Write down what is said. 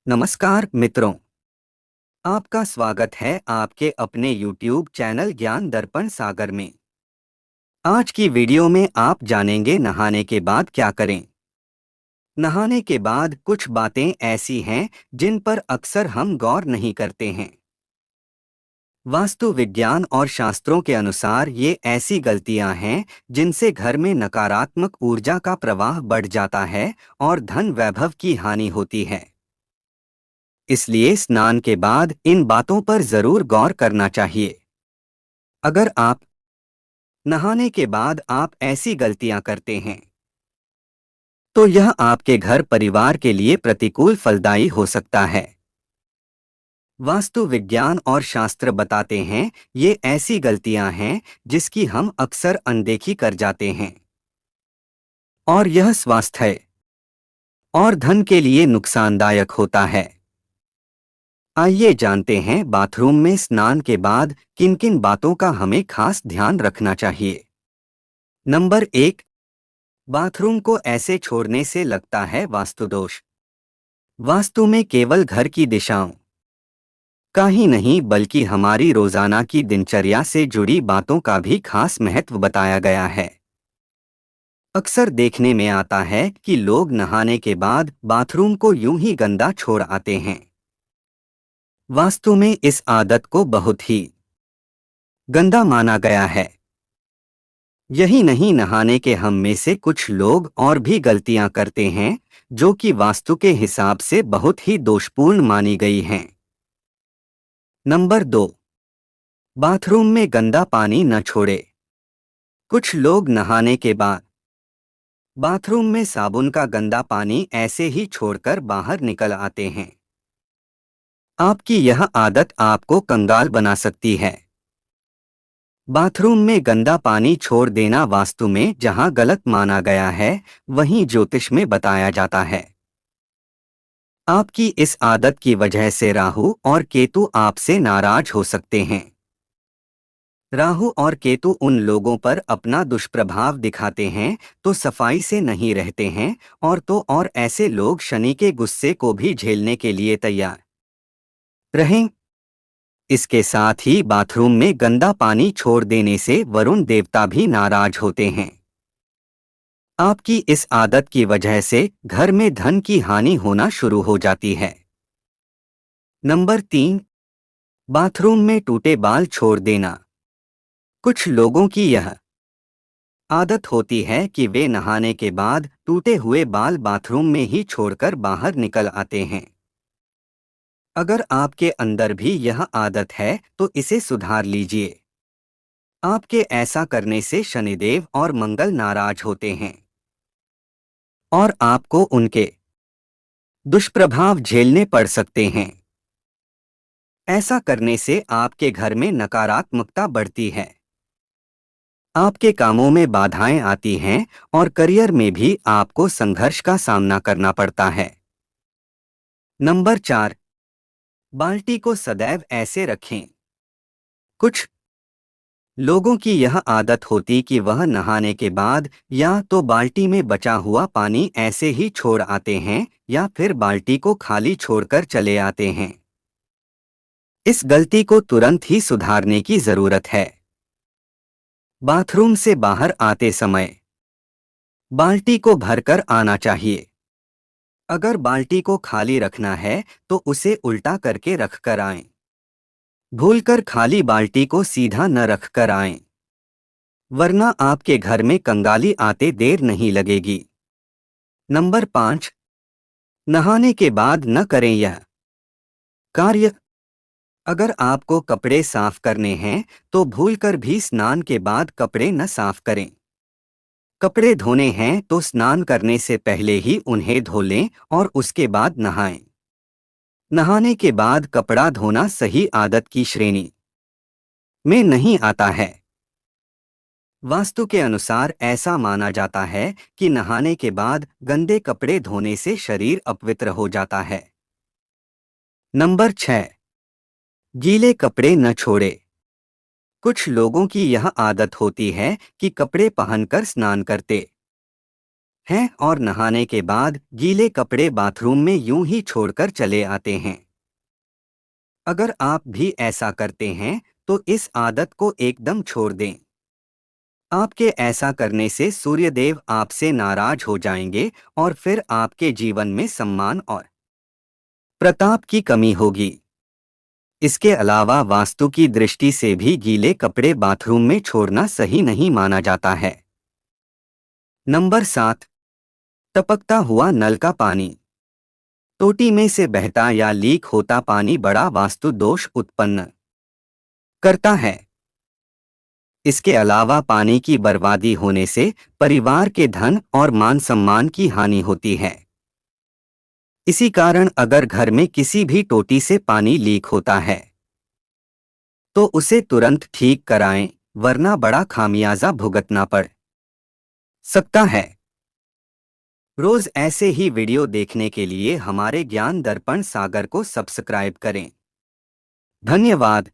नमस्कार मित्रों, आपका स्वागत है आपके अपने YouTube चैनल ज्ञान दर्पण सागर में। आज की वीडियो में आप जानेंगे नहाने के बाद क्या करें। नहाने के बाद कुछ बातें ऐसी हैं जिन पर अक्सर हम गौर नहीं करते हैं। वास्तु विज्ञान और शास्त्रों के अनुसार ये ऐसी गलतियां हैं जिनसे घर में नकारात्मक ऊर्जा का प्रवाह बढ़ जाता है और धन वैभव की हानि होती है। इसलिए स्नान के बाद इन बातों पर जरूर गौर करना चाहिए। अगर आप नहाने के बाद आप ऐसी गलतियां करते हैं तो यह आपके घर परिवार के लिए प्रतिकूल फलदायी हो सकता है। वास्तु विज्ञान और शास्त्र बताते हैं ये ऐसी गलतियां हैं जिसकी हम अक्सर अनदेखी कर जाते हैं और यह स्वास्थ्य और धन के लिए नुकसानदायक होता है। आइए जानते हैं बाथरूम में स्नान के बाद किन किन बातों का हमें खास ध्यान रखना चाहिए। नंबर 1, बाथरूम को ऐसे छोड़ने से लगता है वास्तु दोष। वास्तु में केवल घर की दिशाओं का ही नहीं बल्कि हमारी रोजाना की दिनचर्या से जुड़ी बातों का भी खास महत्व बताया गया है। अक्सर देखने में आता है कि लोग नहाने के बाद बाथरूम को यूं ही गंदा छोड़ आते हैं। वास्तु में इस आदत को बहुत ही गंदा माना गया है। यही नहीं, नहाने के हम में से कुछ लोग और भी गलतियां करते हैं जो कि वास्तु के हिसाब से बहुत ही दोषपूर्ण मानी गई हैं। नंबर 2, बाथरूम में गंदा पानी न छोड़े। कुछ लोग नहाने के बाद बाथरूम में साबुन का गंदा पानी ऐसे ही छोड़कर बाहर निकल आते हैं। आपकी यह आदत आपको कंगाल बना सकती है। बाथरूम में गंदा पानी छोड़ देना वास्तु में जहां गलत माना गया है वहीं ज्योतिष में बताया जाता है। आपकी इस आदत की वजह से राहु और केतु आपसे नाराज हो सकते हैं। राहु और केतु उन लोगों पर अपना दुष्प्रभाव दिखाते हैं तो सफाई से नहीं रहते हैं और ऐसे लोग शनि के गुस्से को भी झेलने के लिए तैयार रहें। इसके साथ ही बाथरूम में गंदा पानी छोड़ देने से वरुण देवता भी नाराज होते हैं। आपकी इस आदत की वजह से घर में धन की हानि होना शुरू हो जाती है। नंबर 3, बाथरूम में टूटे बाल छोड़ देना। कुछ लोगों की यह आदत होती है कि वे नहाने के बाद टूटे हुए बाल बाथरूम में ही छोड़कर बाहर निकल आते हैं। अगर आपके अंदर भी यह आदत है तो इसे सुधार लीजिए। आपके ऐसा करने से शनिदेव और मंगल नाराज होते हैं और आपको उनके दुष्प्रभाव झेलने पड़ सकते हैं। ऐसा करने से आपके घर में नकारात्मकता बढ़ती है, आपके कामों में बाधाएं आती हैं और करियर में भी आपको संघर्ष का सामना करना पड़ता है। नंबर 4, बाल्टी को सदैव ऐसे रखें। कुछ लोगों की यह आदत होती कि वह नहाने के बाद या तो बाल्टी में बचा हुआ पानी ऐसे ही छोड़ आते हैं या फिर बाल्टी को खाली छोड़कर चले आते हैं। इस गलती को तुरंत ही सुधारने की जरूरत है। बाथरूम से बाहर आते समय बाल्टी को भरकर आना चाहिए। अगर बाल्टी को खाली रखना है तो उसे उल्टा करके रखकर आएं। भूलकर खाली बाल्टी को सीधा न रखकर आएं, वरना आपके घर में कंगाली आते देर नहीं लगेगी। नंबर 5, नहाने के बाद न करें यह कार्य। अगर आपको कपड़े साफ करने हैं तो भूलकर भी स्नान के बाद कपड़े न साफ करें। कपड़े धोने हैं तो स्नान करने से पहले ही उन्हें धो लें और उसके बाद नहाएं। नहाने के बाद कपड़ा धोना सही आदत की श्रेणी में नहीं आता है। वास्तु के अनुसार ऐसा माना जाता है कि नहाने के बाद गंदे कपड़े धोने से शरीर अपवित्र हो जाता है। नंबर 6, गीले कपड़े न छोड़े। कुछ लोगों की यह आदत होती है कि कपड़े पहनकर स्नान करते हैं और नहाने के बाद गीले कपड़े बाथरूम में यूं ही छोड़कर चले आते हैं। अगर आप भी ऐसा करते हैं तो इस आदत को एकदम छोड़ दें। आपके ऐसा करने से सूर्यदेव आपसे नाराज हो जाएंगे और फिर आपके जीवन में सम्मान और प्रताप की कमी होगी। इसके अलावा वास्तु की दृष्टि से भी गीले कपड़े बाथरूम में छोड़ना सही नहीं माना जाता है। नंबर 7, टपकता हुआ नल का पानी। टोटी में से बहता या लीक होता पानी बड़ा वास्तु दोष उत्पन्न करता है। इसके अलावा पानी की बर्बादी होने से परिवार के धन और मान सम्मान की हानि होती है। इसी कारण अगर घर में किसी भी टोटी से पानी लीक होता है तो उसे तुरंत ठीक कराएं, वरना बड़ा खामियाजा भुगतना पड़ सकता है। रोज ऐसे ही वीडियो देखने के लिए हमारे ज्ञान दर्पण सागर को सब्सक्राइब करें। धन्यवाद।